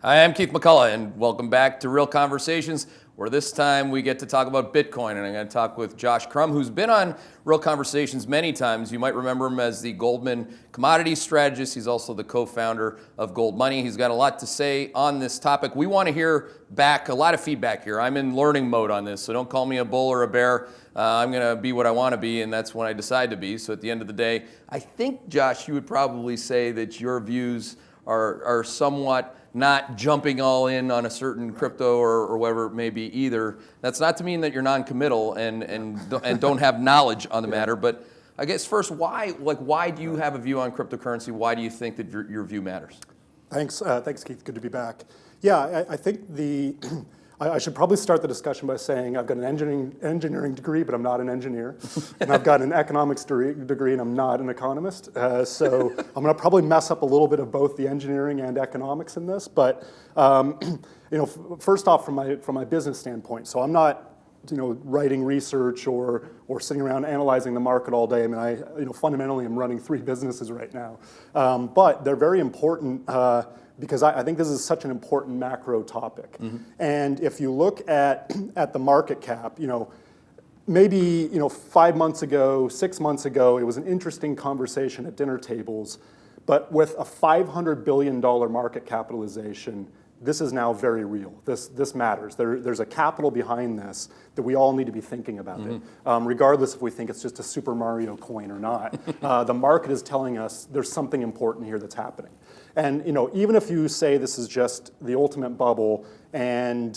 Hi, I'm Keith McCullough, and welcome back to Real Conversations, where this time we get to talk about Bitcoin. And I'm going to talk with Josh Crumb, who's been on Real Conversations many times. You might remember him as the Goldman commodities strategist. He's also the co-founder of Goldmoney. He's got a lot to say on this topic. We want to hear back a lot of feedback here. I'm in learning mode on this, so don't call me a bull or a bear. I'm going to be what I want to be, and that's when I decide to be. So at the end of the day, I think, Josh, you would probably say that your views are somewhat not jumping all in on a certain crypto or whatever it may be either. That's not to mean that you're non-committal and don't have knowledge on the matter, but I guess first, why do you have a view on cryptocurrency? Why do you think that your view matters? Thanks, Keith. Good to be back. Yeah, I think I should probably start the discussion by saying I've got an engineering degree, but I'm not an engineer. And I've got an economics degree, and I'm not an economist. So I'm going to probably mess up a little bit of both the engineering and economics in this. But first off, from my business standpoint, so I'm not writing research or sitting around analyzing the market all day. I mean, fundamentally, I'm running 3 businesses right now. But they're very important. Because I think this is such an important macro topic. Mm-hmm. And if you look at the market cap, maybe 5 months ago, 6 months ago, it was an interesting conversation at dinner tables. But with a $500 billion market capitalization, this is now very real. This matters. There's a capital behind this that we all need to be thinking about it, regardless if we think it's just a Super Mario coin or not. The market is telling us there's something important here that's happening. And even if you say this is just the ultimate bubble, and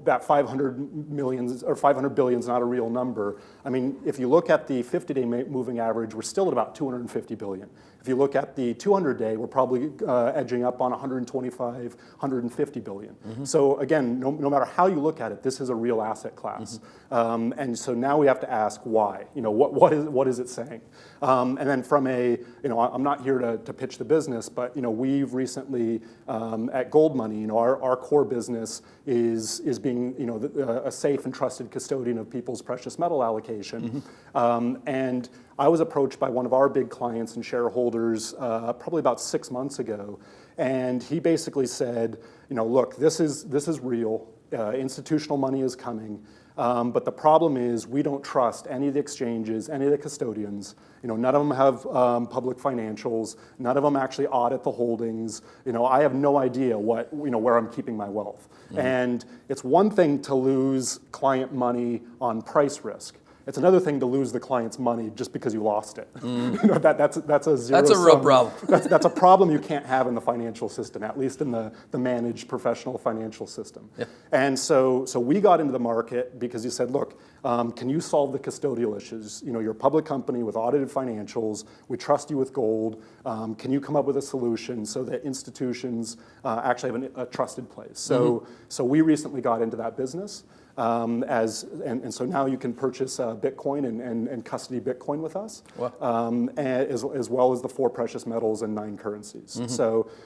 that 500 billion is not a real number. I mean, if you look at the 50-day moving average, we're still at about 250 billion. If you look at the 200-day, we're probably edging up on 125, 150 billion. Mm-hmm. So again, no matter how you look at it, this is a real asset class. Mm-hmm. And so now we have to ask why. What is it saying? And then from I'm not here to pitch the business, but we've recently at Goldmoney, our core business is being a safe and trusted custodian of people's precious metal allocation. Mm-hmm. And I was approached by one of our big clients and shareholders probably about 6 months ago, and he basically said, look, this is real. Institutional money is coming. But the problem is we don't trust any of the exchanges, any of the custodians. None of them have public financials. None of them actually audit the holdings. I have no idea where I'm keeping my wealth. Mm-hmm. And it's one thing to lose client money on price risk. It's another thing to lose the client's money just because you lost it. Mm. That's a zero. That's a real problem. That's a problem you can't have in the financial system, at least in the managed professional financial system. Yeah. And so we got into the market because he said, look, can you solve the custodial issues? You're a public company with audited financials. We trust you with gold. Can you come up with a solution so that institutions actually have a trusted place? So we recently got into that business. And so now you can purchase Bitcoin and custody Bitcoin with us, wow. as well as the 4 precious metals and 9 currencies. Mm-hmm.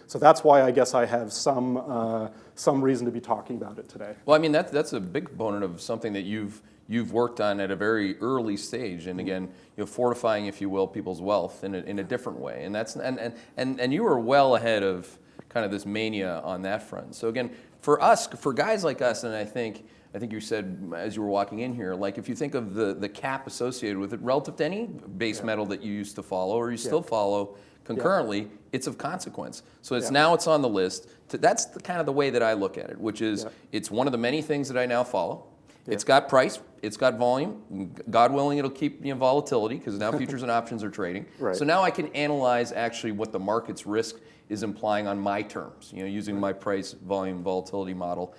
So that's why I guess I have some reason to be talking about it today. Well, I mean that's a big component of something that you've worked on at a very early stage, and again, fortifying, if you will, people's wealth in a different way, and that's and you were well ahead of kind of this mania on that front. So again, for guys like us, and I think you said as you were walking in here, like if you think of the cap associated with it relative to any base metal that you used to follow or you still follow concurrently, it's of consequence. So now it's on the list. That's kind of the way that I look at it, which is it's one of the many things that I now follow. Yeah. It's got price, it's got volume. God willing, it'll keep volatility because now futures and options are trading. Right. So now I can analyze actually what the market's risk is implying on my terms, using my price, volume, volatility model,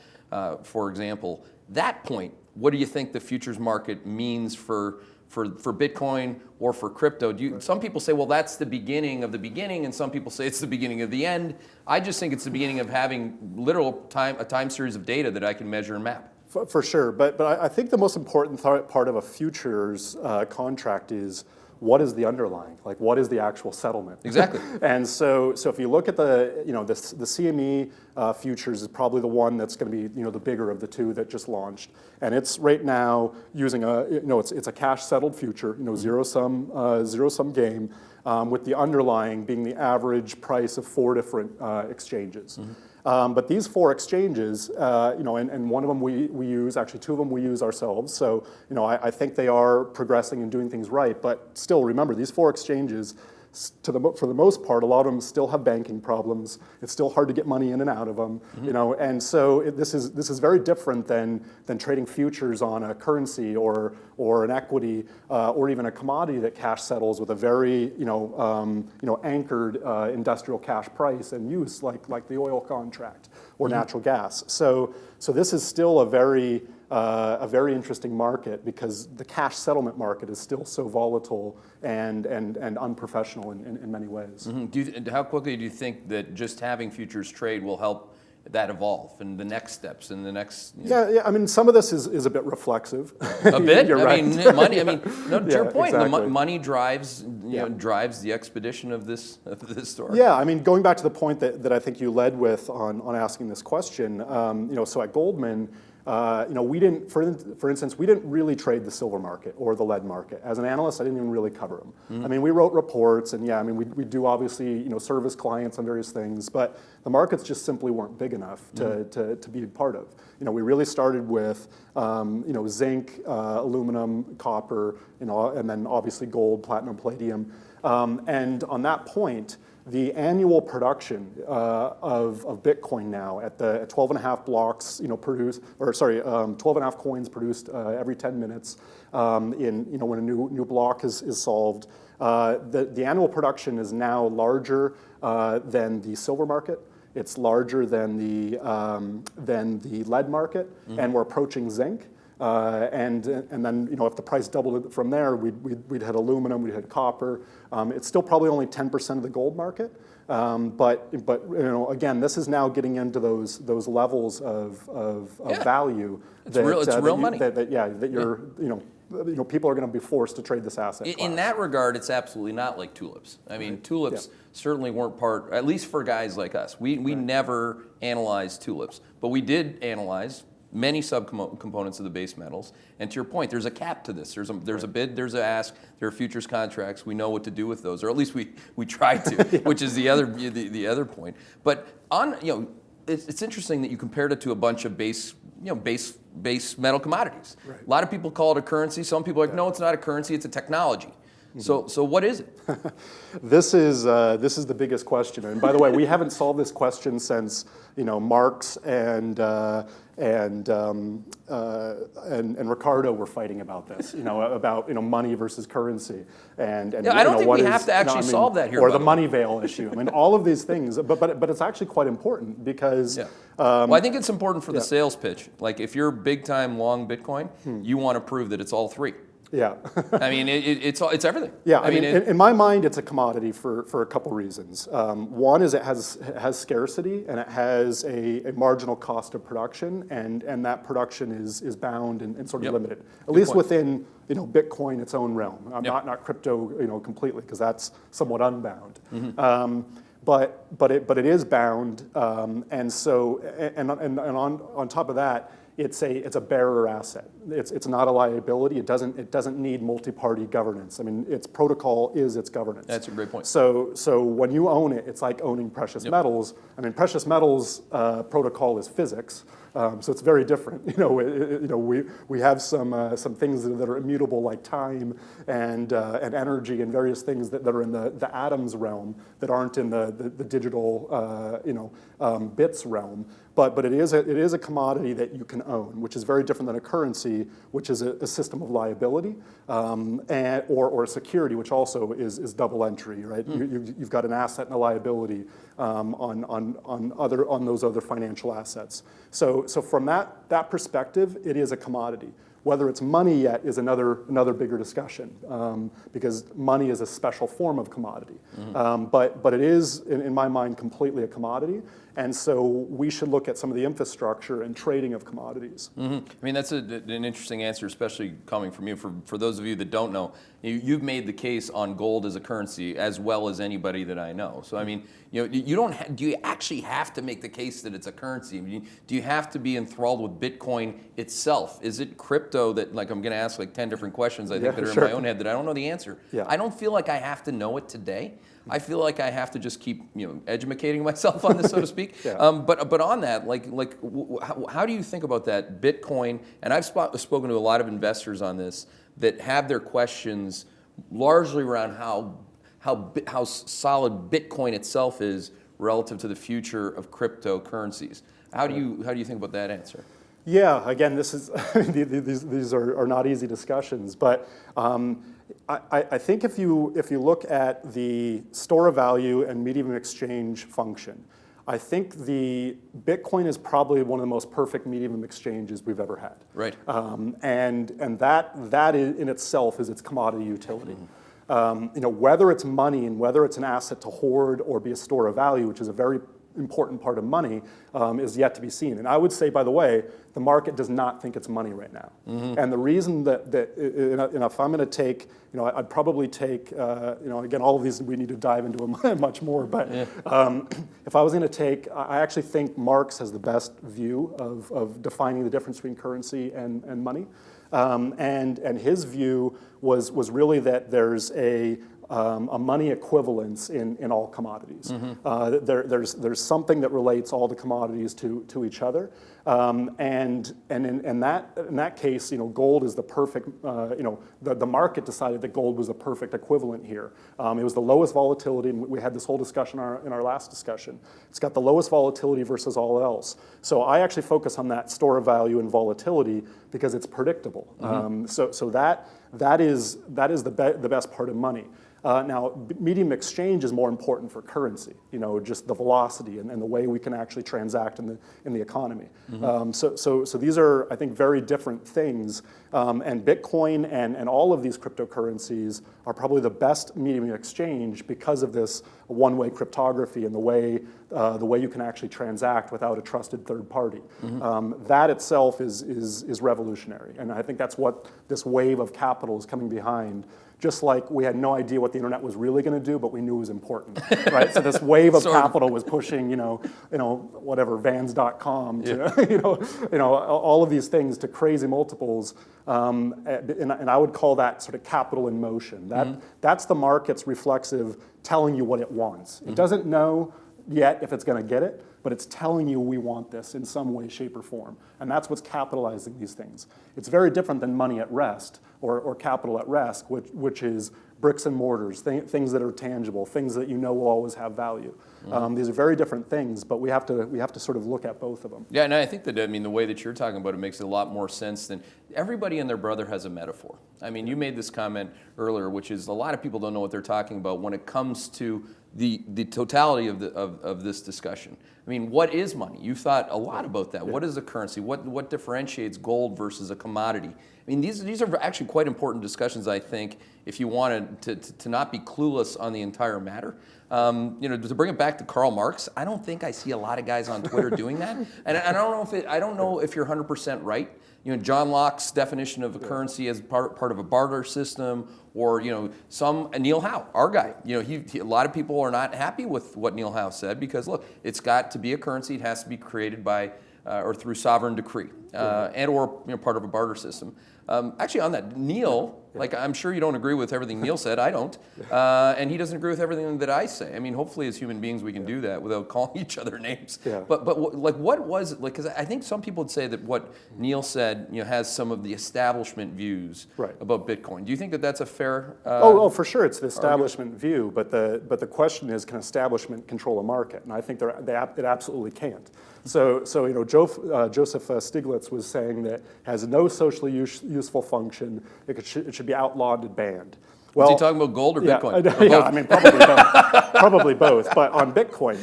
for example. That point, what do you think the futures market means for Bitcoin or for crypto? Some people say, well, that's the beginning of the beginning, and some people say it's the beginning of the end. I just think it's the beginning of having a time series of data that I can measure and map. For sure, but I think the most important part of a futures contract is what is the underlying, like what is the actual settlement? Exactly. And so if you look at the CME futures is probably the one that's going to be the bigger of the two that just launched, and it's right now using it's a cash settled future, zero sum game, with the underlying being the average price of 4 different exchanges. Mm-hmm. But these 4 exchanges, and one of them we use, actually 2 of them we use ourselves. So, I think they are progressing and doing things right. But still, remember, these 4 exchanges, for the most part, a lot of them still have banking problems. It's still hard to get money in and out of them, and so this is very different than trading futures on a currency or an equity or even a commodity that cash settles with a very anchored industrial cash price and use like the oil contract or natural gas. So this is still a very interesting market because the cash settlement market is still so volatile and unprofessional in many ways. How quickly do you think that just having futures trade will help that evolve and the next steps and the next? Yeah. I mean, some of this is a bit reflexive. A bit. You're right. Money. To your point, exactly. Money drives drives the expedition of this story. Yeah. I mean, going back to the point that I think you led with on asking this question. So at Goldman. We didn't, for instance, we didn't really trade the silver market or the lead market. As an analyst, I didn't even really cover them. I mean, we wrote reports, and we do obviously, service clients on various things, but the markets just simply weren't big enough to be a part of. We really started with, zinc, aluminum, copper, and then obviously gold, platinum, palladium, and on that point. The annual production of Bitcoin now at 12 and a half blocks, 12 and a half coins produced every 10 minutes. When a new block is solved, the annual production is now larger than the silver market. It's larger than the lead market, and we're approaching zinc. And then if the price doubled from there, we'd had aluminum, we'd had copper. It's still probably only 10% of the gold market, but again, this is now getting into those levels of value. It's real money. People are going to be forced to trade this asset class. In that regard, it's absolutely not like tulips. I mean, tulips certainly weren't part, at least for guys like us. We never analyzed tulips, but we did analyze many subcomponents of the base metals. And to your point, there's a cap to this. There's a bid, there's an ask, there are futures contracts. We know what to do with those, or at least we try to, which is the other point. But it's interesting that you compared it to a bunch of base metal commodities. Right. A lot of people call it a currency. Some people are like, no, it's not a currency, it's a technology. So what is it? This is the biggest question. And by the way, we haven't solved this question since Marx and Ricardo were fighting about this. About money versus currency. And I don't think we have to actually solve that here. Or the money veil issue. I mean, all of these things. But it's actually quite important because. Well, I think it's important for the sales pitch. Like if you're big time long Bitcoin, you want to prove that it's all 3. Yeah. I mean, it's everything. Yeah, I mean, in my mind, it's a commodity for a couple reasons. One is it has scarcity and it has a marginal cost of production, and that production is bound and sort of limited, at least within Bitcoin, its own realm. Not crypto, completely, because that's somewhat unbound. But it is bound, and so on top of that. It's a bearer asset. It's not a liability. It doesn't need multi-party governance. I mean, its protocol is its governance. That's a great point. So when you own it, it's like owning precious metals. I mean, precious metals protocol is physics, so it's very different. We have some things that are immutable, like time and energy and various things that are in the atoms realm that aren't in the digital bits realm. But it is a commodity that you can own, which is very different than a currency, which is a system of liability, or a security, which also is double entry, right? You've got an asset and a liability on those other financial assets. So from that perspective, it is a commodity. Whether it's money yet is another bigger discussion, because money is a special form of commodity. But it is, in my mind, completely a commodity. And so we should look at some of the infrastructure and trading of commodities. I mean, that's an interesting answer, especially coming from you. For those of you that don't know, you've made the case on gold as a currency as well as anybody that I know. So I mean, you don't. Do you actually have to make the case that it's a currency? I mean, do you have to be enthralled with Bitcoin itself? Is it crypto that, like, I'm going to ask like 10 different questions I think that are in my own head that I don't know the answer. Yeah. I don't feel like I have to know it today. I feel like I have to just keep educating myself on this, so to speak. speak. Yeah. But on that, how do you think about that Bitcoin? And I've spoken to a lot of investors on this that have their questions largely around how solid Bitcoin itself is relative to the future of cryptocurrencies. How do you think about that answer? Yeah, again, this is these are not easy discussions, but I think if you look at the store of value and medium of exchange function, I think the Bitcoin is probably one of the most perfect medium of exchanges we've ever had. Right. And that in itself is its commodity utility. Whether it's money and whether it's an asset to hoard or be a store of value, which is a very important part of money, is yet to be seen. And I would say, by the way, the market does not think it's money right now. And the reason that if I'm going to take, I'd probably take, again, all of these we need to dive into much more. But if I was going to take, I actually think Marx has the best view of defining the difference between currency and money. And his view was really that there's a money equivalence in all commodities. There's something that relates all the commodities to each other, and in that case, gold is the perfect. The market decided that gold was the perfect equivalent here. It was the lowest volatility, and we had this whole discussion in our last discussion. It's got the lowest volatility versus all else. So I actually focus on that store of value and volatility because it's predictable. So that is the best part of money. Now, medium exchange is more important for currency, just the velocity and the way we can actually transact in the economy. So these are, I think, very different things. And Bitcoin and all of these cryptocurrencies are probably the best medium exchange because of this one-way cryptography and the way you can actually transact without a trusted third party. That itself is revolutionary, and I think that's what this wave of capital is coming behind. Just like we had no idea what the internet was really going to do, but we knew it was important, right? So this wave of capital was pushing, whatever Vans.com to, all of these things to crazy multiples, and I would call that sort of capital in motion. That's the market's reflexive telling you what it wants. It doesn't know yet if it's going to get it, but it's telling you we want this in some way, shape, or form. And that's what's capitalizing these things. It's very different than money at rest or capital at rest, which is bricks and mortars, things that are tangible, things that will always have value. These are very different things, but we have to sort of look at both of them. Yeah, and I think that, the way that you're talking about it makes a lot more sense than everybody and their brother has a metaphor. I mean, you made this comment earlier, which is a lot of people don't know what they're talking about when it comes to the totality of this discussion. I mean, what is money? You've thought a lot about that. Yeah. What is a currency? What differentiates gold versus a commodity? I mean, these are actually quite important discussions, I think, if you wanted to not be clueless on the entire matter. To bring it back to Karl Marx, I don't think I see a lot of guys on Twitter doing that, and I don't know if you're 100% right. John Locke's definition of a currency as part of a barter system, or Neil Howe, our guy. A lot of people are not happy with what Neil Howe said because look, it's got to be a currency. It has to be created by or through sovereign decree, and or part of a barter system. Actually, on that, Neil, I'm sure you don't agree with everything Neil said. I don't, and he doesn't agree with everything that I say. I mean, hopefully, as human beings, we can do that without calling each other names. Yeah. But what was it? Because I think some people would say that what Neil said, has some of the establishment views about Bitcoin. Do you think that that's a fair? For sure, it's the establishment view. But the question is, can establishment control a market? And I think it absolutely can't. So Joseph Stiglitz was saying that has no socially useful function. It should be outlawed and banned. Well, is he talking about gold or Bitcoin? Yeah, I mean, probably both. Probably both, but on Bitcoin.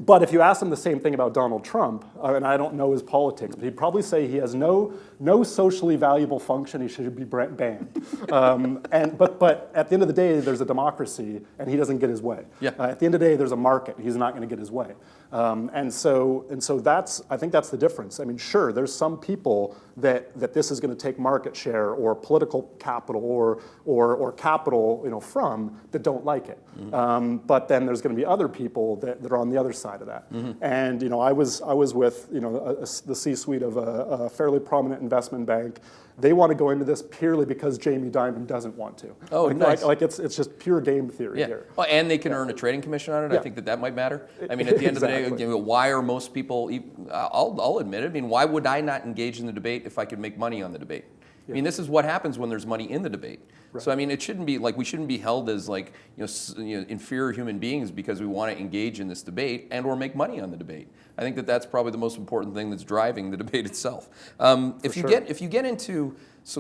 But if you ask him the same thing about Donald Trump, and I don't know his politics, but he'd probably say he has no socially valuable function. He should be banned. But at the end of the day, there's a democracy, and he doesn't get his way. Yeah. At the end of the day, there's a market. He's not going to get his way. And so I think that's the difference. I mean, sure, there's some people that this is going to take market share or political capital or capital from that don't like it. But then there's going to be other people that are on the other other side of that. And I was with the C-suite of a fairly prominent investment bank. They want to go into this purely because Jamie Dimon doesn't want to. Oh, nice. It's just pure game theory here. Well, and they can earn a trading commission on it. I think that might matter. I mean, at the end of the day, why are most people? I'll admit it. I mean, why would I not engage in the debate if I could make money on the debate? I mean, this is what happens when there's money in the debate. Right. So I mean, it shouldn't be like we shouldn't be held as like inferior human beings because we want to engage in this debate and or make money on the debate. I think that's probably the most important thing that's driving the debate itself. If you get into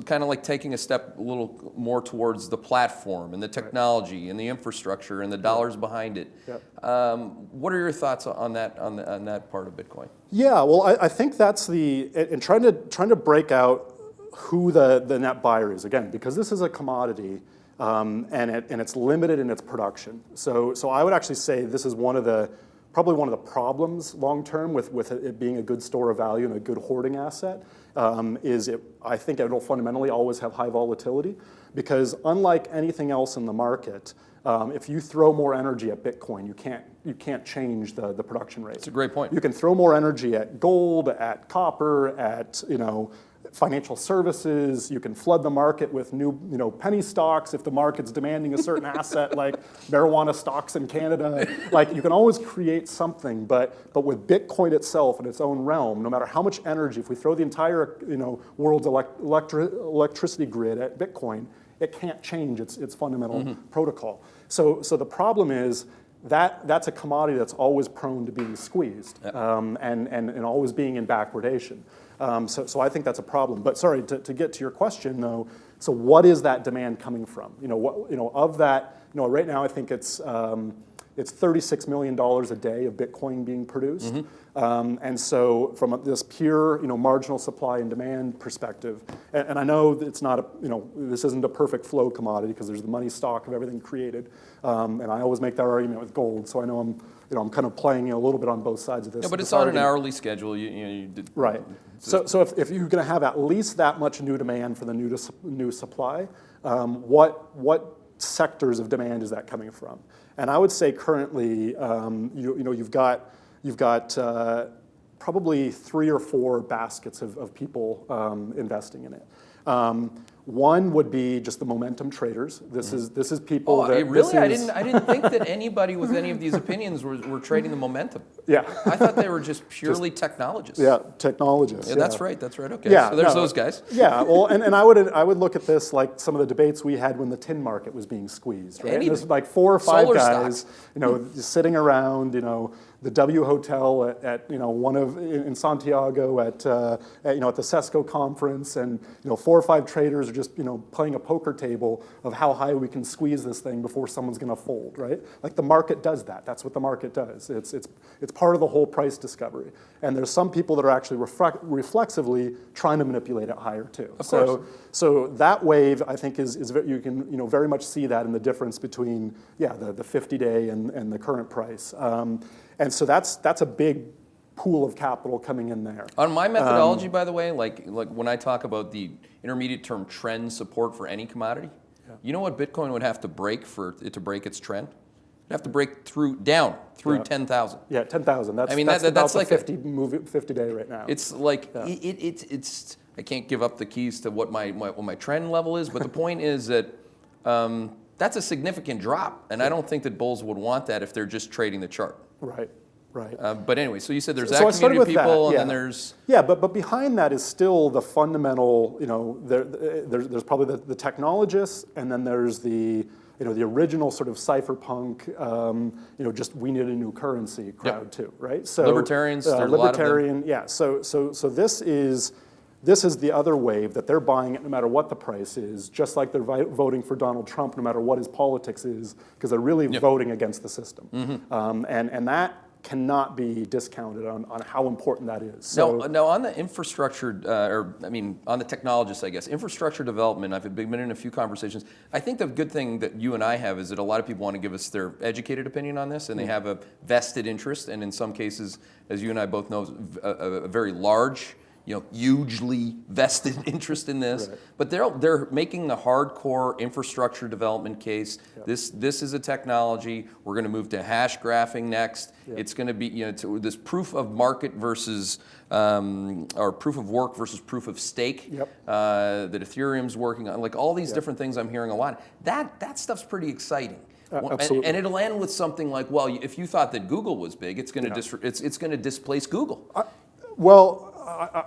kind of like taking a step a little more towards the platform and the technology and the infrastructure and the dollars behind it, what are your thoughts on that on that part of Bitcoin? Yeah, well, I think that's and trying to break out who the net buyer is, again, because this is a commodity and it's limited in its production. So I would actually say this is probably one of the problems long term with it being a good store of value and a good hoarding asset. I think it'll fundamentally always have high volatility because unlike anything else in the market, if you throw more energy at Bitcoin, you can't change the production rate. That's a great point. You can throw more energy at gold, at copper, at financial services. You can flood the market with new penny stocks if the market's demanding a certain asset like marijuana stocks in Canada. Like you can always create something, but with Bitcoin itself in its own realm, no matter how much energy, if we throw the entire world's electricity grid at Bitcoin, it can't change its fundamental protocol. So the problem is that's a commodity that's always prone to being squeezed and always being in backwardation. So I think that's a problem. But sorry, to get to your question though, so what is that demand coming from? Of that, right now I think it's $36 million a day of Bitcoin being produced. And so from this pure, marginal supply and demand perspective, and I know it's not this isn't a perfect flow commodity because there's the money stock of everything created. And I always make that argument with gold. So I know I'm kind of playing a little bit on both sides of this. Yeah, but it's on an hourly schedule. Right. So if you're going to have at least that much new demand for the new supply, what sectors of demand is that coming from? And I would say currently, you've got probably 3 or 4 baskets of people investing in it. One would be just the momentum traders. This is people that really I didn't think that anybody with any of these opinions were trading the momentum. Yeah, I thought they were just purely technologists. Yeah, technologists. Yeah, that's right. Okay. Yeah, so there's those guys. Yeah, well, and I would look at this like some of the debates we had when the tin market was being squeezed. Right, there's like 4 or 5 guys, sitting around, the W Hotel at in Santiago at the CESCO conference, and 4 or 5 traders are just playing a poker table of how high we can squeeze this thing before someone's going to fold, right? Like the market does that. That's what the market does. It's part of the whole price discovery. And there's some people that are actually reflexively trying to manipulate it higher too. Of course. So that wave, I think, is you can very much see that in the difference between the 50-day and the current price. And so that's a big pool of capital coming in there. On my methodology, by the way, like when I talk about the intermediate term trend support for any commodity, you know what Bitcoin would have to break for it to breek its trend? It'd have to break down through 10,000. Yeah, 10,000. That's like 50-day right now. It's like it's. I can't give up the keys to what my trend level is, but the point is that that's a significant drop, and I don't think that bulls would want that if they're just trading the chart. Right. But anyway, so you said there's that community of people, and then there's... Yeah, but behind that is still the fundamental, there's probably the technologists, and then there's the original sort of cypherpunk, just we need a new currency crowd too, right? So libertarians, there's a lot of them. Yeah. So this is the other wave that they're buying it no matter what the price is, just like they're voting for Donald Trump no matter what his politics is, because they're really voting against the system. And that cannot be discounted on how important that is. So now on the infrastructure, on the technologists, I guess, infrastructure development, I've been in a few conversations. I think the good thing that you and I have is that a lot of people want to give us their educated opinion on this, and they have a vested interest, and in some cases, as you and I both know, a very large hugely vested interest in this, Right. but they're making the hardcore infrastructure development case. Yep. This is a technology. We're going to move to hash graphing next. Yep. It's going to be this proof of market versus or proof of work versus proof of stake. Yep. That Ethereum's working on, like all these Yep. different things. I'm hearing a lot. That stuff's pretty exciting. Absolutely. And it'll end with something like, well, if you thought that Google was big, it's going to it's going to displace Google.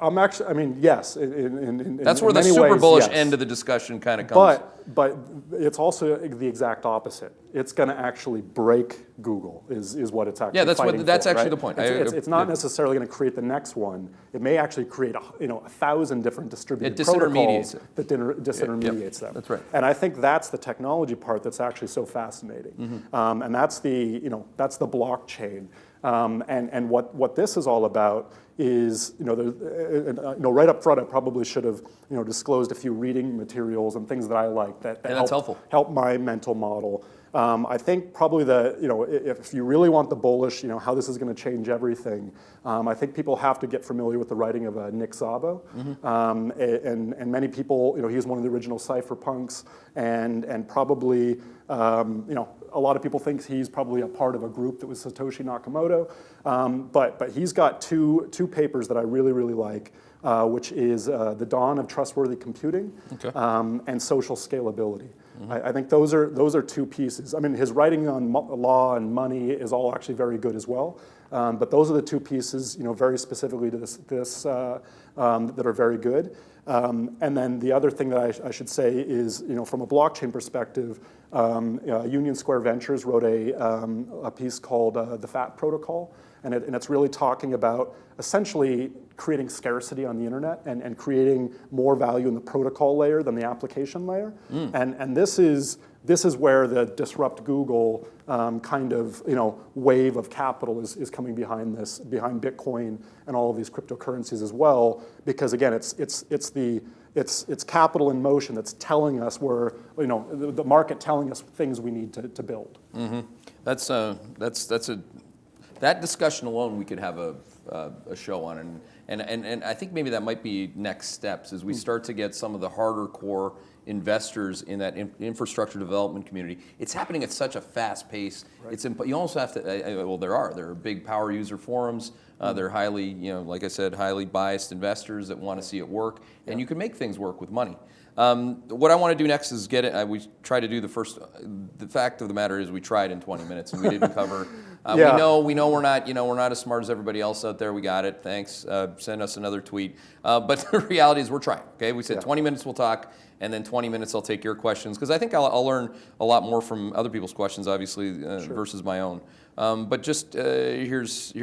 I'm actually, I mean, yes. In That's where the many super ways, bullish yes. end of the discussion kind of comes. But it's also the exact opposite. It's going to actually break Google, is what it's actually that's fighting that's for, actually right? the point. It's not necessarily going to create the next one. It may actually create 1,000 different distributed protocols that disintermediates them. That's right. And I think that's the technology part that's actually so fascinating. And that's the blockchain. And what this is all about is, right up front, I probably should have, disclosed a few reading materials and things that I like that help my mental model. I think probably if you really want the bullish, how this is going to change everything, I think people have to get familiar with the writing of Nick Szabo. And many people, he's one of the original cypherpunks, and probably, a lot of people think he's probably a part of a group that was Satoshi Nakamoto. But he's got two papers that I really, really like, which is The Dawn of Trustworthy Computing and Social Scalability. I think those are two pieces. I mean, his writing on law and money is all actually very good as well. But those are the two pieces, very specifically to this that are very good. And then the other thing that I should say is, from a blockchain perspective, Union Square Ventures wrote a piece called the Fad Protocol, and it's really talking about essentially creating scarcity on the internet and creating more value in the protocol layer than the application layer. And this is where the disrupt Google kind of wave of capital is coming behind this, behind Bitcoin and all of these cryptocurrencies as well, because again, it's capital in motion that's telling us where, the market telling us things we need to build. That discussion alone we could have a show on, and I think maybe that might be next steps as we start to get some of the harder core investors in that infrastructure development community. It's happening at such a fast pace. Right. You almost have to. There are big power user forums. They're highly, like I said, highly biased investors that want to see it work, and you can make things work with money. What I want to do next is get it. We try to do the fact of the matter is we tried in 20 minutes and we didn't cover. We know we're not as smart as everybody else out there. We got it. Thanks. Send us another tweet. But the reality is we're trying. Okay. We said 20 minutes we'll talk, and then 20 minutes I'll take your questions, because I think I'll learn a lot more from other people's questions, obviously, versus my own. But just here's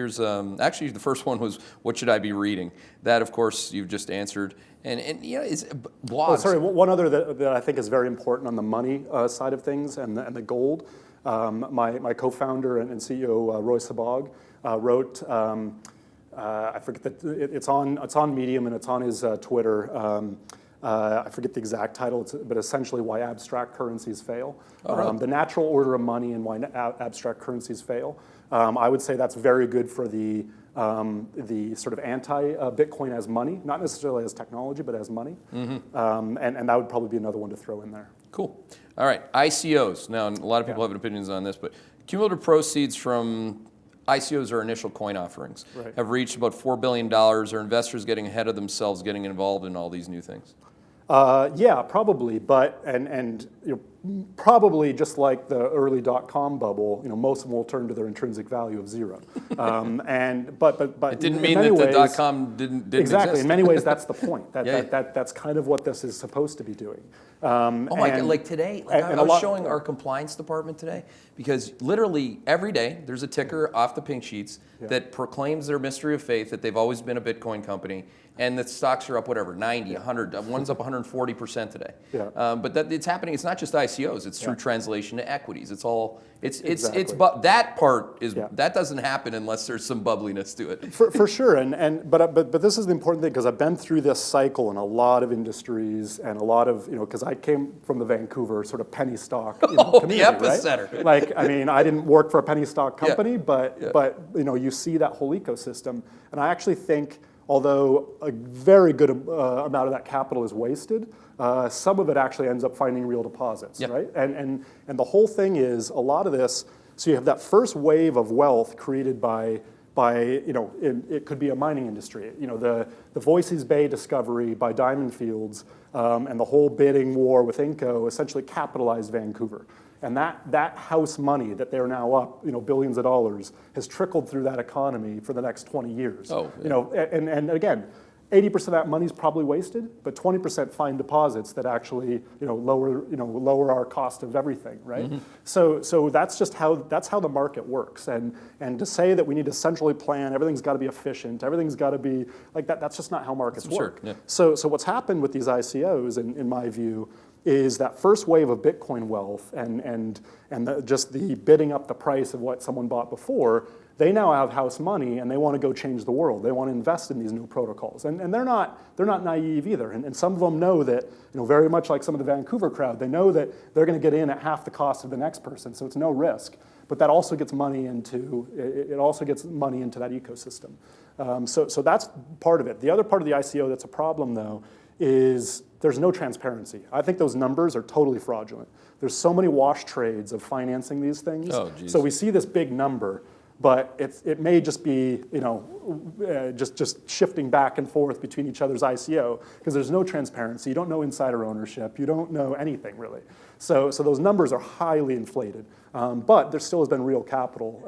actually the first one was, what should I be reading? That, of course, you've just answered. And it's blogs. Oh, sorry, one other that I think is very important on the money side of things and the gold. My co-founder and CEO Roy Sabag wrote. I forget that it's on Medium and it's on his Twitter. I forget the exact title, but essentially why abstract currencies fail. The natural order of money and why abstract currencies fail. I would say that's very good for the sort of anti-Bitcoin as money, not necessarily as technology, but as money. And that would probably be another one to throw in there. Cool. All right, ICOs. Now, a lot of people have opinions on this, but cumulative proceeds from ICOs, or initial coin offerings, have reached about $4 billion. Are investors getting ahead of themselves, getting involved in all these new things? Yeah, probably, but probably just like the early .com bubble, most of them will turn to their intrinsic value of zero. But it didn't mean that the .com didn't exactly. exist. In many ways, that's the point. That's kind of what this is supposed to be doing. Oh my God! Like today, I was showing our compliance department today, because literally every day there's a ticker off the pink sheets that proclaims their mystery of faith that they've always been a Bitcoin company, and the stocks are up 90, 100. One's up 140% today. But it's happening. It's not just ICOs. It's through translation to equities. It's all. But that part is that doesn't happen unless there's some bubbliness to it. For sure. But this is the important thing, because I've been through this cycle in a lot of industries and a lot of because I came from the Vancouver sort of penny stock community, the epicenter. Right? Like, I mean, I didn't work for a penny stock company, but you see that whole ecosystem, and I actually think although a very good amount of that capital is wasted, some of it actually ends up finding real deposits, Yep. right? And the whole thing is a lot of this. So you have that first wave of wealth created by it could be a mining industry. The Voisey's Bay discovery by Diamond Fields and the whole bidding war with Inco essentially capitalized Vancouver. And that house money that they're now up, billions of dollars, has trickled through that economy for the next 20 years. Oh, yeah. And again, 80% of that money is probably wasted, but 20% find deposits that actually lower our cost of everything, right? Mm-hmm. So that's just how the market works. And to say that we need to centrally plan, everything's got to be efficient, everything's got to be like that. That's just not how markets work. Yeah. So what's happened with these ICOs, in my view, is that first wave of Bitcoin wealth and just the bidding up the price of what someone bought before. They now have house money and they want to go change the world. They want to invest in these new protocols. And they're not naive either. And some of them know that, very much like some of the Vancouver crowd, they know that they're going to get in at half the cost of the next person, so it's no risk. But that also gets money into that ecosystem. So that's part of it. The other part of the ICO that's a problem though is there's no transparency. I think those numbers are totally fraudulent. There's so many wash trades of financing these things. Oh, geez. So we see this big number, but it may just be just shifting back and forth between each other's ICO because there's no transparency. You don't know insider ownership. You don't know anything really. So those numbers are highly inflated. But there still has been real capital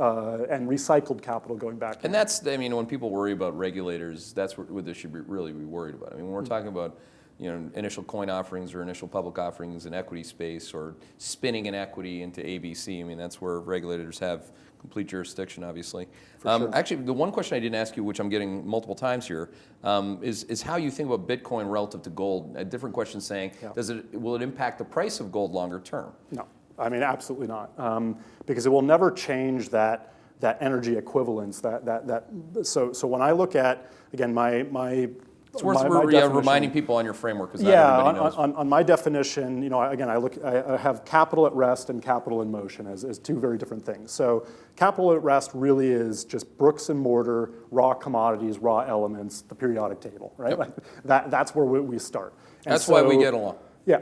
and recycled capital going back. And that's, when people worry about regulators, that's what they should really be worried about. When we're talking about initial coin offerings or initial public offerings in equity space or spinning an equity into ABC, that's where regulators have complete jurisdiction, obviously. Sure. Actually, the one question I didn't ask you, which I'm getting multiple times here, is how you think about Bitcoin relative to gold. A different question saying, will it impact the price of gold longer term? No, absolutely not, because it will never change that energy equivalence. So when I look at, again, it's worth reminding people on your framework because not everybody knows. On my definition, again, I have capital at rest and capital in motion as two very different things. So capital at rest really is just bricks and mortar, raw commodities, raw elements, the periodic table, right? Yep. That's where we start. And that's why we get along. Yeah,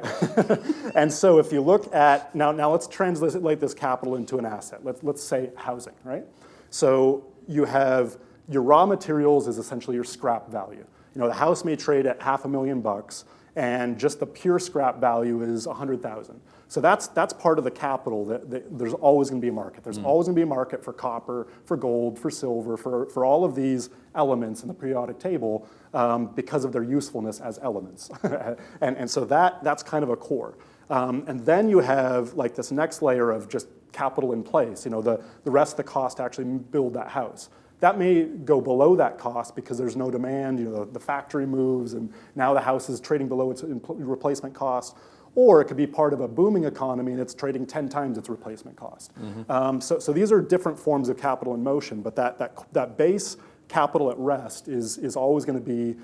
and so if you look at, now let's translate this capital into an asset. Let's say housing, right? So you have your raw materials is essentially your scrap value. The house may trade at $500,000 and just the pure scrap value is $100,000. So that's part of the capital that there's always going to be a market. There's always going to be a market for copper, for gold, for silver, for all of these elements in the periodic table because of their usefulness as elements. and so that's kind of a core. And then you have like this next layer of just capital in place, the rest of the cost to actually build that house. That may go below that cost because there's no demand, the factory moves and now the house is trading below its replacement cost. Or it could be part of a booming economy and it's trading 10 times its replacement cost. Mm-hmm. So these are different forms of capital in motion, but that base capital at rest is always going to be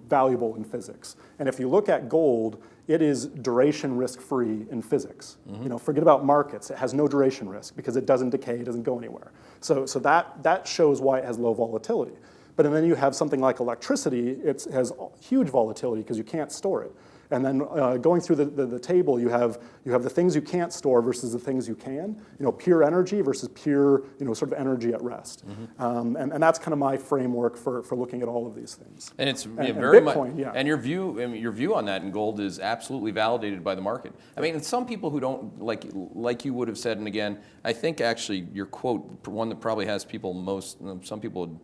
valuable in physics. And if you look at gold, it is duration risk-free in physics. Mm-hmm. Forget about markets. It has no duration risk because it doesn't decay, it doesn't go anywhere. So that shows why it has low volatility. But then you have something like electricity, it has huge volatility because you can't store it. And then going through the table, you have the things you can't store versus the things you can. Pure energy versus pure sort of energy at rest. Mm-hmm. And that's kind of my framework for looking at all of these things. And it's very Bitcoin, much. And your view on that in gold is absolutely validated by the market. Some people who don't like you would have said, and again, I think actually your quote, one that probably has people some people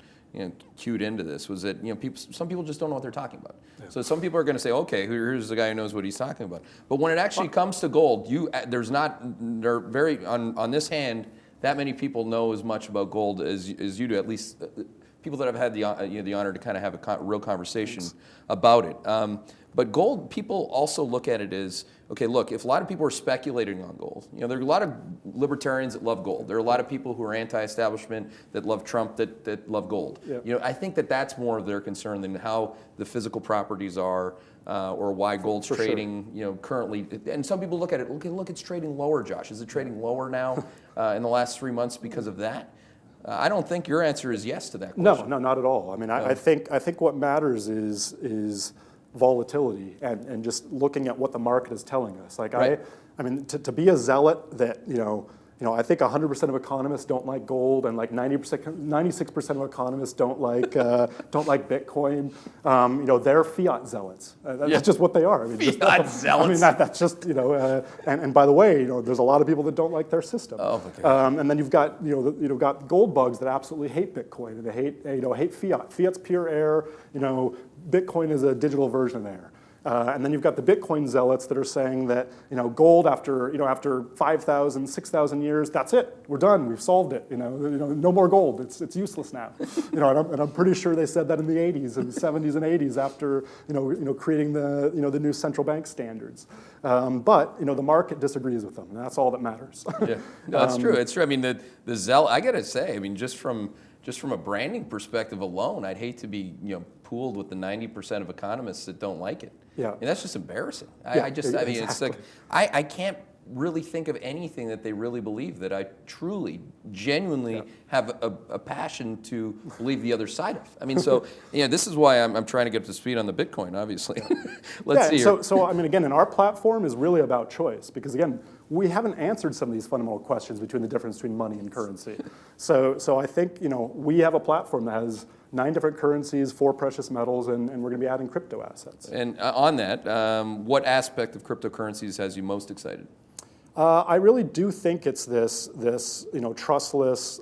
cued into this was that some people just don't know what they're talking about. Yeah. So some people are going to say, okay, here's the guy who knows what he's talking about. But when it actually comes to gold, on this hand that many people know as much about gold as you do. At least people that have had the honor to kind of have a real conversation about it. But gold, people also look at it as, okay, look, if a lot of people are speculating on gold, there are a lot of libertarians that love gold. There are a lot of people who are anti-establishment that love Trump that love gold. Yep. I think that's more of their concern than how the physical properties are or why gold's trading, currently. And some people look at it, look, it's trading lower, Josh. Is it trading lower now in the last 3 months because of that? I don't think your answer is yes to that No, question. no, not at all. I mean, I think what matters is volatility and just looking at what the market is telling us. Like Right. I mean, to be a zealot that I think 100% of economists don't like gold, and like 96% of economists don't like Bitcoin. They're fiat zealots. That's just what they are. I mean, Fiat zealots. I mean, that's just and by the way, there's a lot of people that don't like their system. Oh, okay. And then you've got got gold bugs that absolutely hate Bitcoin, and they hate fiat. Fiat's pure air. Bitcoin is a digital version of air. And then you've got the Bitcoin zealots that are saying that gold after 5,000, 6,000 years, that's it, we're done, we've solved it. No more gold, it's useless now. And I'm pretty sure they said that in the 80s and 70s and 80s after creating the new central bank standards. But the market disagrees with them, and that's all that matters. Yeah, no, that's true. It's true. I mean, the zealot. I got to say, I mean, just from a branding perspective alone, I'd hate to be pooled with the 90% of economists that don't like it. Yeah. I mean, that's just embarrassing. Yeah, I mean, it's like, exactly. I can't really think of anything that they really believe that I truly, genuinely have a passion to believe the other side of. I mean, so, this is why I'm trying to get up to speed on the Bitcoin, obviously. Let's see here. So I mean, again, and our platform is really about choice, because again, we haven't answered some of these fundamental questions between the difference between money and currency. So I think we have a platform that has 9 different currencies, 4 precious metals, and we're going to be adding crypto assets. And on that, what aspect of cryptocurrencies has you most excited? I really do think it's this trustless,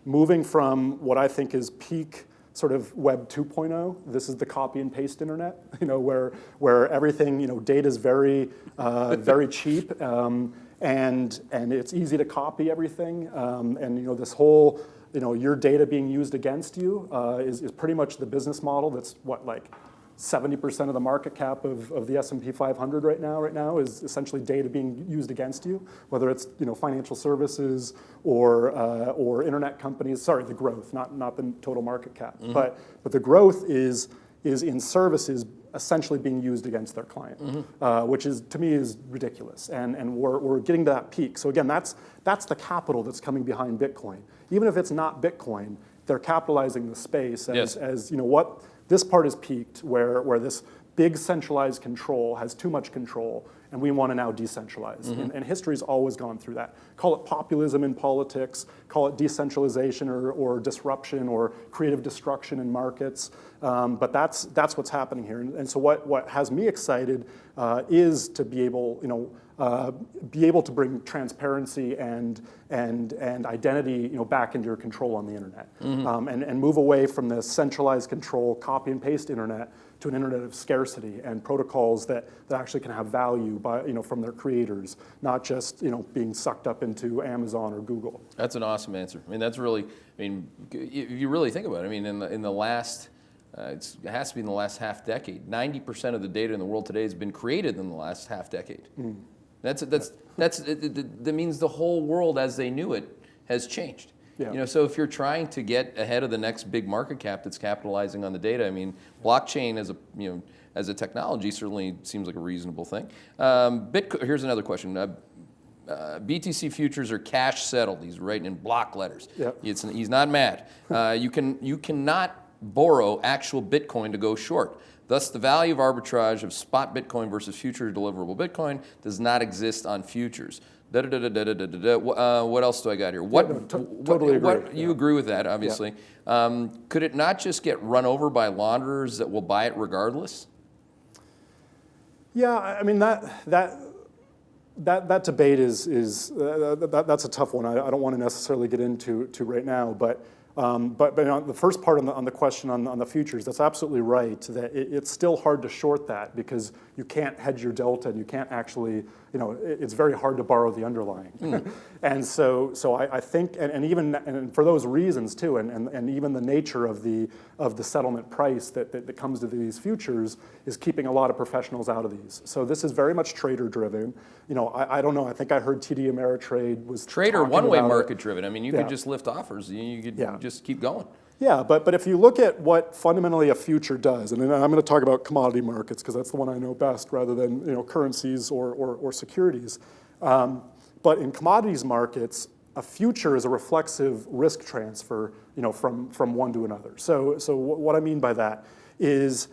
moving from what I think is peak sort of Web 2.0. This is the copy and paste internet, where everything, data is very very cheap, and it's easy to copy everything, and this whole your data being used against you is pretty much the business model. That's what, like 70% of the market cap of the S&P 500 right now is essentially data being used against you, whether it's financial services or internet companies. Sorry, the growth, not the total market cap, but the growth is in services essentially being used against their client, which is, to me, is ridiculous. And we're getting to that peak. So again, that's the capital that's coming behind Bitcoin. Even if it's not Bitcoin, they're capitalizing the space as what. This part is peaked, where this big centralized control has too much control, and we want to now decentralize. And history's always gone through that. Call it populism in politics, call it decentralization or disruption or creative destruction in markets. But that's what's happening here. And so what has me excited is to be able to bring transparency and identity back into your control on the internet, and move away from the centralized control, copy and paste internet to an internet of scarcity and protocols that actually can have value from their creators, not just being sucked up into Amazon or Google. That's an awesome answer. I mean, that's really. I mean, if you really think about it, I mean, in the last. It has to be in the last half decade. 90% of the data in the world today has been created in the last half decade. That means the whole world as they knew it has changed. Yeah. So if you're trying to get ahead of the next big market cap that's capitalizing on the data, I mean, blockchain as a technology certainly seems like a reasonable thing. Here's another question. BTC futures are cash settled. He's writing in block letters. Yep. He's not mad. You cannot borrow actual Bitcoin to go short. Thus, the value of arbitrage of spot Bitcoin versus future deliverable Bitcoin does not exist on futures. What else do I got here? Totally agree. You agree with that, obviously. Yeah. Could it not just get run over by launderers that will buy it regardless? Yeah, I mean that debate is that's a tough one. I don't want to necessarily get into right now, but the first part on the question on the futures, that's absolutely right. That it's still hard to short that because you can't hedge your delta and you can't actually, it's very hard to borrow the underlying. And so I think, and even for those reasons too, and even the nature of the settlement price that comes to these futures is keeping a lot of professionals out of these. So this is very much trader driven. I don't know. I think I heard TD Ameritrade was trader one-way market driven. I mean, you could just lift offers. You could just keep going. Yeah, but if you look at what fundamentally a future does, and I'm going to talk about commodity markets because that's the one I know best rather than currencies or securities. But in commodities markets, a future is a reflexive risk transfer, from one to another. So what I mean by that is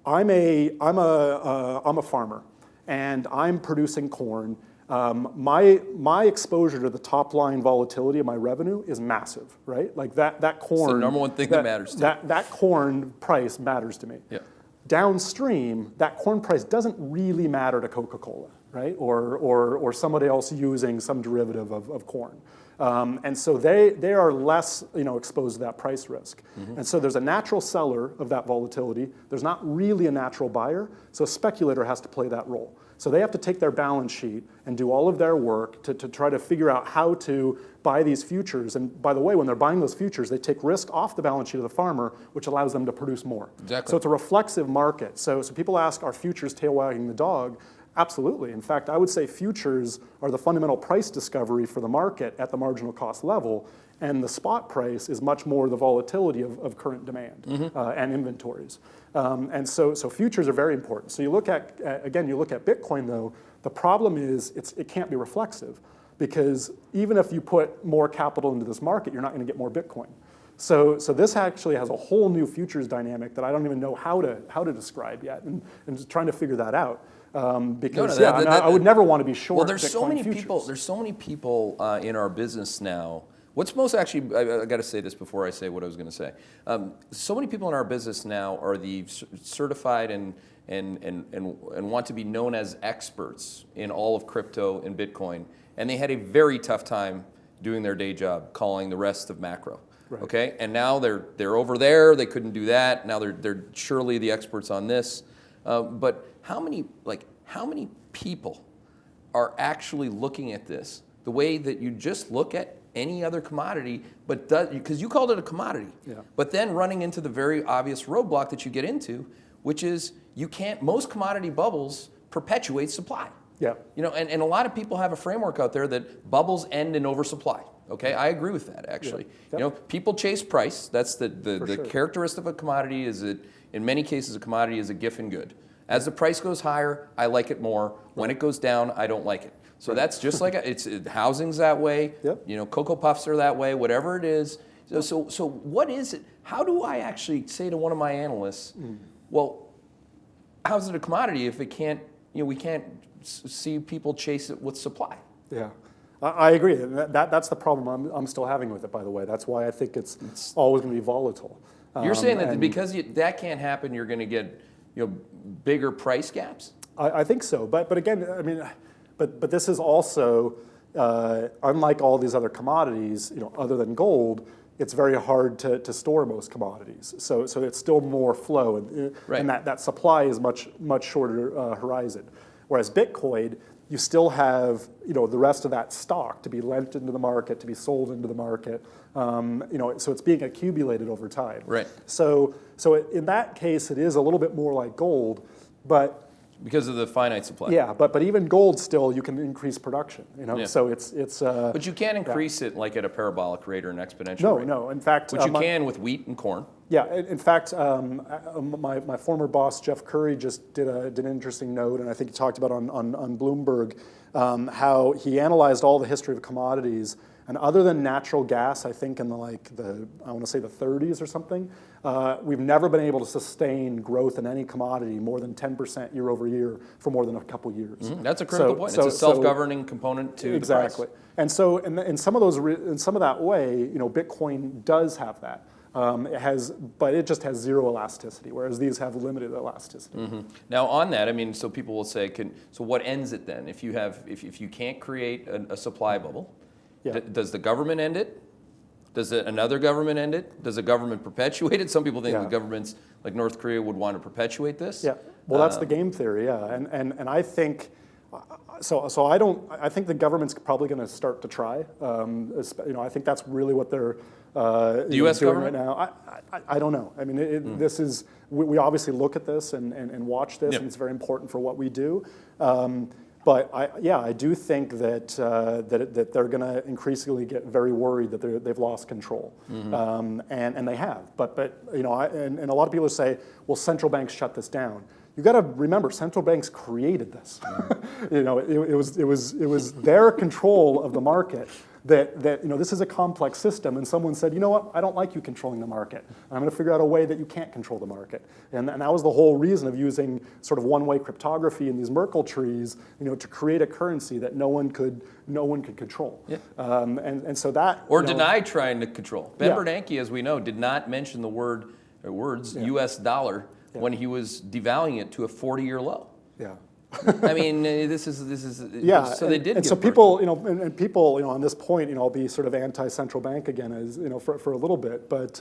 I'm a farmer, and I'm producing corn. My exposure to the top line volatility of my revenue is massive, right? Like that corn. It's the number one thing that matters to you. That corn price matters to me. Yeah. Downstream, that corn price doesn't really matter to Coca-Cola, right? Or somebody else using some derivative of corn. And so they are less exposed to that price risk. Mm-hmm. And so there's a natural seller of that volatility. There's not really a natural buyer. So a speculator has to play that role. So they have to take their balance sheet and do all of their work to try to figure out how to buy these futures. And by the way, when they're buying those futures, they take risk off the balance sheet of the farmer, which allows them to produce more. Exactly. So it's a reflexive market. So people ask, are futures tail wagging the dog? Absolutely. In fact, I would say futures are the fundamental price discovery for the market at the marginal cost level, and the spot price is much more the volatility of current demand and inventories. And so futures are very important. So you look at Bitcoin though, the problem is it can't be reflexive, because even if you put more capital into this market, you're not going to get more Bitcoin. So this actually has a whole new futures dynamic that I don't even know how to describe yet, and just trying to figure that out. Because I would never want to be short. Well, there's Bitcoin so many futures. people. There's so many people in our business now. What's most actually, I got to say this before I say what I was going to say. So many people in our business now are the certified and want to be known as experts in all of crypto and Bitcoin, and they had a very tough time doing their day job, calling the rest of macro. Right. Okay, and now they're over there. They couldn't do that. Now they're surely the experts on this. But how many people are actually looking at this the way that you just look at any other commodity, but because you called it a commodity, but then running into the very obvious roadblock that you get into, which is most commodity bubbles perpetuate supply. Yeah. And a lot of people have a framework out there that bubbles end in oversupply. Okay, I agree with that actually. Yeah. Yep. People chase price. That's the sure. characteristic of a commodity is that in many cases a commodity is a giffen good. As the price goes higher, I like it more. When it goes down, I don't like it. So that's just like housing's that way. Yep. Cocoa Puffs are that way. Whatever it is. So what is it? How do I actually say to one of my analysts, well, how's it a commodity if it can't? We can't see people chase it with supply. Yeah. I agree. That's the problem I'm still having with it, by the way. That's why I think it's always going to be volatile. You're saying that because that can't happen, you're going to get bigger price gaps? I think so. But again, I mean, but this is also, unlike all these other commodities, other than gold, it's very hard to store most commodities. So it's still more flow, and that supply is much shorter horizon. Whereas Bitcoin, you still have the rest of that stock to be lent into the market, to be sold into the market. So it's being accumulated over time. Right. So in that case, it is a little bit more like gold, but because of the finite supply. Yeah, but even gold still you can increase production. So it's. But you can't increase it like at a parabolic rate or an exponential rate. No. In fact, which you can with wheat and corn. Yeah. In fact, my former boss Jeff Curry just did an interesting note, and I think he talked about on Bloomberg how he analyzed all the history of commodities. And other than natural gas, I think in the 30s or something, we've never been able to sustain growth in any commodity more than 10% year over year for more than a couple years. Mm-hmm. That's a critical point. It's a self-governing component to exactly. the price. And so in some of that way, Bitcoin does have that. But it just has zero elasticity, whereas these have limited elasticity. Mm-hmm. Now on that, so people will say, so what ends it then? If you can't create a supply bubble, does the government end it? Does another government end it? Does a government perpetuate it? Some people think the governments like North Korea would want to perpetuate this. Yeah, well, that's the game theory. Yeah, and I think so. I think the government's probably going to start to try. I think that's really what they're the U.S. doing government right now. I don't know. This is we obviously look at this and watch this, and it's very important for what we do. But I do think that they're going to increasingly get very worried that they've lost control, and they have. But and a lot of people say, well, central banks shut this down. You got to remember, central banks created this. It was their control of the market that this is a complex system, and someone said, you know what, I don't like you controlling the market. I'm going to figure out a way that you can't control the market. And that was the whole reason of using sort of one-way cryptography in these Merkle trees, to create a currency that no one could control. Yeah. And so that or deny trying to control. Ben Yeah. Bernanke, as we know, did not mention the words U.S. dollar when he was devaluing it to a 40-year low. Yeah. I mean, this is Yeah, so they did. And so give people, and people, on this point, I'll be sort of anti-central bank again, as for a little bit, but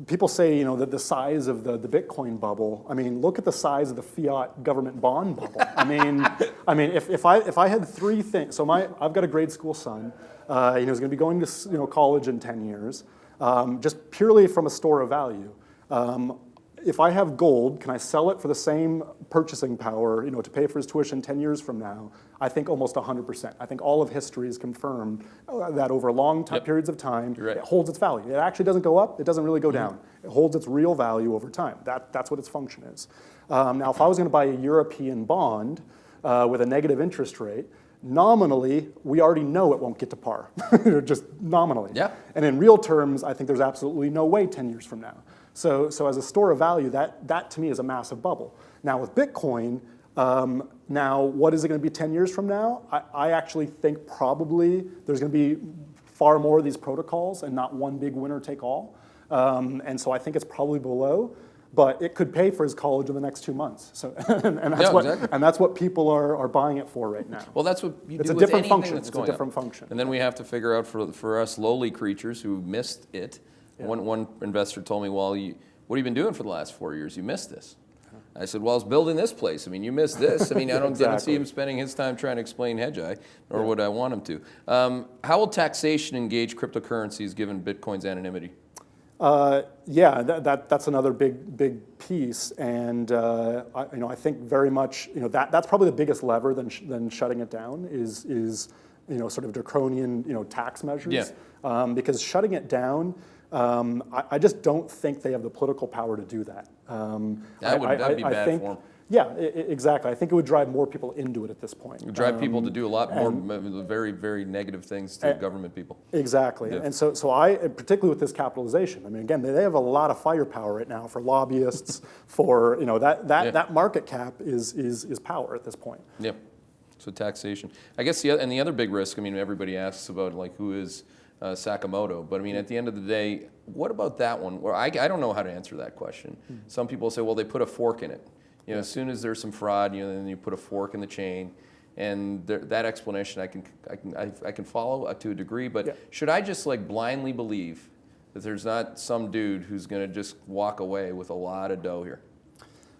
people say, that the size of the Bitcoin bubble. I mean, look at the size of the fiat government bond bubble. I mean, if I had three things. So I've got a grade school son. He's going to be going to college in 10 years, just purely from a store of value. If I have gold, can I sell it for the same purchasing power, to pay for his tuition 10 years from now? I think almost 100%. I think all of history has confirmed that over long periods of time, right. It holds its value. It actually doesn't go up. It doesn't really go down. It holds its real value over time. That's what its function is. Now, if I was going to buy a European bond with a negative interest rate, nominally, we already know it won't get to par, just nominally. Yeah. And in real terms, I think there's absolutely no way 10 years from now. So as a store of value, that to me is a massive bubble. Now with Bitcoin, now what is it going to be 10 years from now? I actually think probably there's going to be far more of these protocols and not one big winner take all. And so I think it's probably below, but it could pay for his college in the next 2 months. So and that's what people are buying it for right now. Well, that's what you it's do a with different anything function. that's It's going a different up. function. And then we have to figure out for us lowly creatures who missed it. Yeah. One investor told me, well, what have you been doing for the last 4 years? You missed this. I said, well, I was building this place. I mean, you missed this. I mean, I didn't see him spending his time trying to explain Hedgeye, nor would I want him to. How will taxation engage cryptocurrencies given Bitcoin's anonymity? That's another big piece, and I think very much that's probably the biggest lever than shutting it down is sort of draconian tax measures. Yeah. Because shutting it down, I just don't think they have the political power to do that. That'd be bad form. Yeah, exactly. I think it would drive more people into it at this point. It would drive people to do a lot more very, very negative things to government people. Exactly. Yeah. And so particularly with this capitalization, I mean, again, they have a lot of firepower right now for lobbyists, for, that market cap is power at this point. Yep. So taxation. I guess the other big risk, I mean, everybody asks about who is Sakamoto, but I mean, at the end of the day, what about that one? Well, I don't know how to answer that question. Some people say, well, they put a fork in it. As soon as there's some fraud, then you put a fork in the chain, and that explanation I can follow to a degree. But should I just blindly believe that there's not some dude who's going to just walk away with a lot of dough here?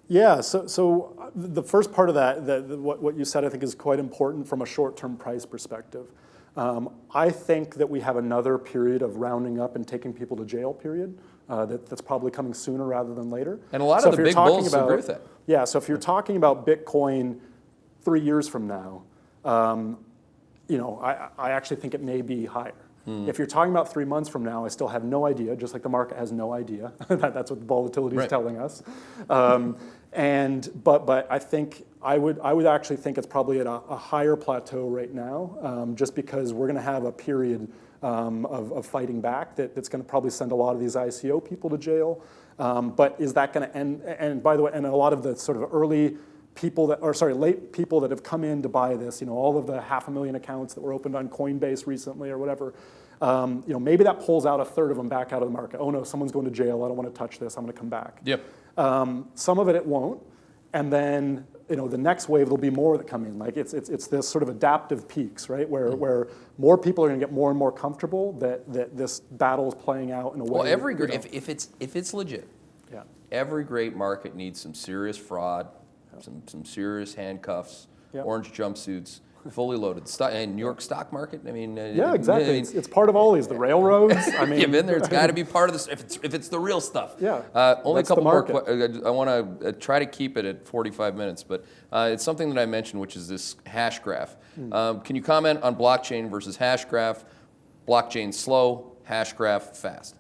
Yeah. So the first part of that, what you said, I think is quite important from a short-term price perspective. I think that we have another period of rounding up and taking people to jail period. That's probably coming sooner rather than later. And a lot of the big bulls agree with that. Yeah, so if you're talking about Bitcoin 3 years from now, I actually think it may be higher. If you're talking about 3 months from now, I still have no idea, just like the market has no idea. That's what the volatility is telling us. But I think I would actually think it's probably at a higher plateau right now, just because we're going to have a period of fighting back that's going to probably send a lot of these ICO people to jail. But is that going to end? And by the way, and a lot of the sort of late people that have come in to buy this, all of the 500,000 accounts that were opened on Coinbase recently or whatever, maybe that pulls out a third of them back out of the market. Oh no, someone's going to jail. I don't want to touch this. I'm going to come back. Yep. Some of it won't, and then the next wave there'll be more that come in. It's this sort of adaptive peaks, right? Where more people are going to get more and more comfortable that this battle is playing out in a way. Well, if it's legit, every great market needs some serious fraud, some serious handcuffs, orange jumpsuits, fully loaded. And New York stock market, I mean... exactly. It's part of all these, the railroads. I mean... You've been there, it's got to be part of this, if it's the real stuff. Yeah, only a couple more questions. I want to try to keep it at 45 minutes, but it's something that I mentioned, which is this hash graph. Can you comment on blockchain versus hash graph? Blockchain slow, hash graph fast?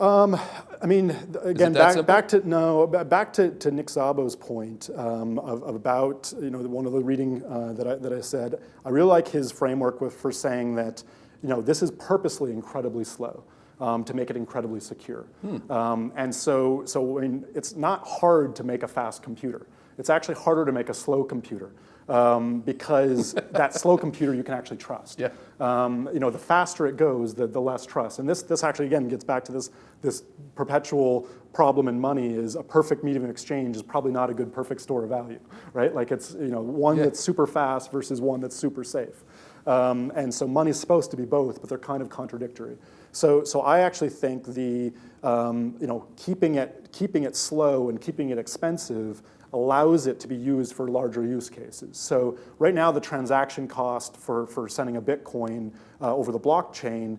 I mean, again, that back to Nick Szabo's point of about one of the reading that I said. I really like his framework for saying that this is purposely incredibly slow to make it incredibly secure. And so I mean, it's not hard to make a fast computer. It's actually harder to make a slow computer. Because that slow computer you can actually trust. Yeah. The faster it goes, the less trust. And this actually again gets back to this perpetual problem in money is a perfect medium of exchange is probably not a good perfect store of value, right? Like it's one that's super fast versus one that's super safe. And so money's supposed to be both, but they're kind of contradictory. So I actually think the keeping it slow and keeping it expensive allows it to be used for larger use cases. So right now the transaction cost for sending a Bitcoin over the blockchain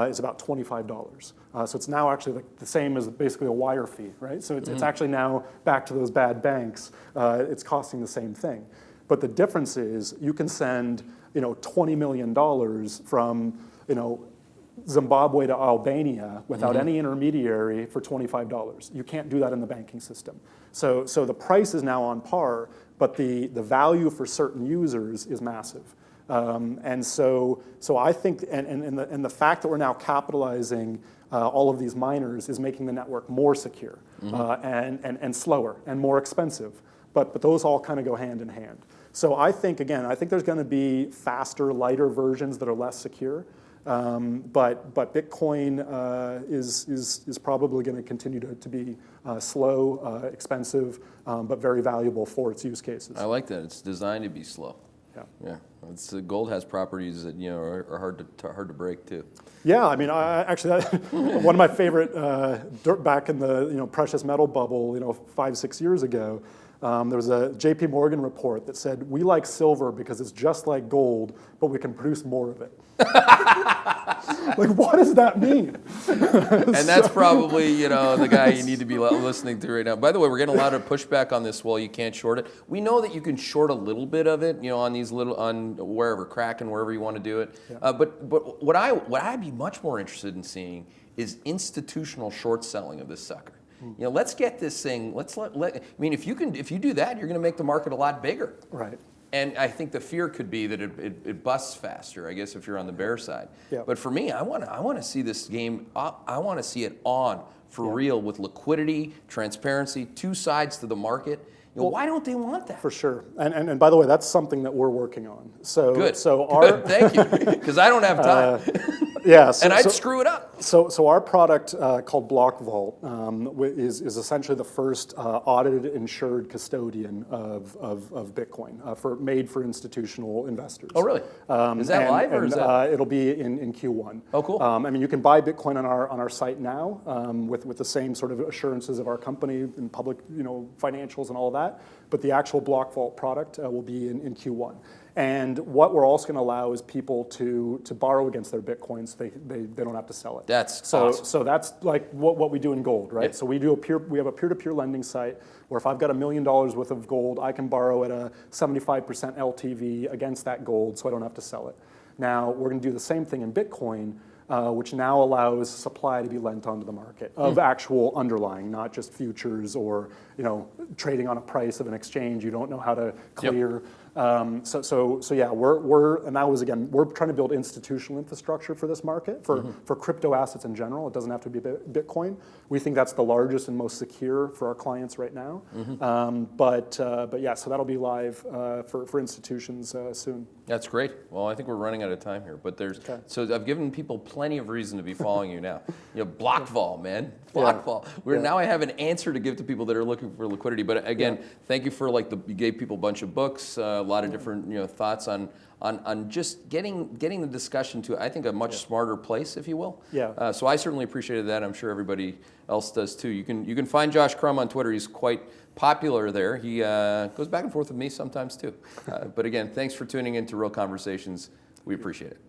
is about $25. So it's now actually like the same as basically a wire fee, right? So it's actually now back to those bad banks. It's costing the same thing. But the difference is you can send $20 million from Zimbabwe to Albania without any intermediary for $25. You can't do that in the banking system. So the price is now on par, but the value for certain users is massive. And so I think, and the fact that we're now capitalizing all of these miners is making the network more secure and slower and more expensive. But those all kind of go hand in hand. So I think there's going to be faster, lighter versions that are less secure. But Bitcoin is probably going to continue to be slow, expensive, but very valuable for its use cases. I like that. It's designed to be slow. Yeah. Gold has properties that are hard to break too. Yeah, I mean, one of my favorite back in the precious metal bubble, 5-6 years ago. There was a JP Morgan report that said, we like silver because it's just like gold, but we can produce more of it. Like, what does that mean? And that's probably, the guy you need to be listening to right now. By the way, we're getting a lot of pushback on this, well, you can't short it. We know that you can short a little bit of it, on wherever, Kraken, wherever you want to do it. Yeah. But what I'd be much more interested in seeing is institutional short selling of this sucker. Let's get this thing. If you do that, you're going to make the market a lot bigger. Right. And I think the fear could be that it busts faster, I guess, if you're on the bear side. Yeah. But for me, I want to see this game. I want to see it on for real with liquidity, transparency, two sides to the market. Why don't they want that? For sure. And by the way, that's something that we're working on. So good. So good. Thank you, because I don't have time. Yeah, and I'd screw it up. So our product called Block Vault is essentially the first audited, insured custodian of Bitcoin made for institutional investors. Oh, really? Is that live or is that? It'll be in Q1. Oh, cool. You can buy Bitcoin on our site now with the same sort of assurances of our company and public financials and all of that. But the actual Block Vault product will be in Q1. And what we're also going to allow is people to borrow against their Bitcoins. So they don't have to sell it. That's awesome. So that's like what we do in gold, right? Yeah. So we have a peer-to-peer lending site where if I've got $1 million worth of gold, I can borrow at a 75% LTV against that gold, so I don't have to sell it. Now we're going to do the same thing in Bitcoin, which now allows supply to be lent onto the market of actual underlying, not just futures or trading on a price of an exchange you don't know how to clear. Yep. So yeah, we're trying to build institutional infrastructure for this market for crypto assets in general. It doesn't have to be Bitcoin. We think that's the largest and most secure for our clients right now. But yeah, so that'll be live for institutions soon. That's great. Well, I think we're running out of time here, but so I've given people plenty of reason to be following you now. Block Vault, man. Block Vault. Now I have an answer to give to people that are looking for liquidity. But again, thank you for you gave people a bunch of books, a lot of different thoughts on just getting the discussion to, I think, a much smarter place, if you will. Yeah. So I certainly appreciated that. I'm sure everybody else does too. You can find Josh Crumb on Twitter. He's quite popular there. He goes back and forth with me sometimes too. But again, thanks for tuning in to Real Conversations. We appreciate it.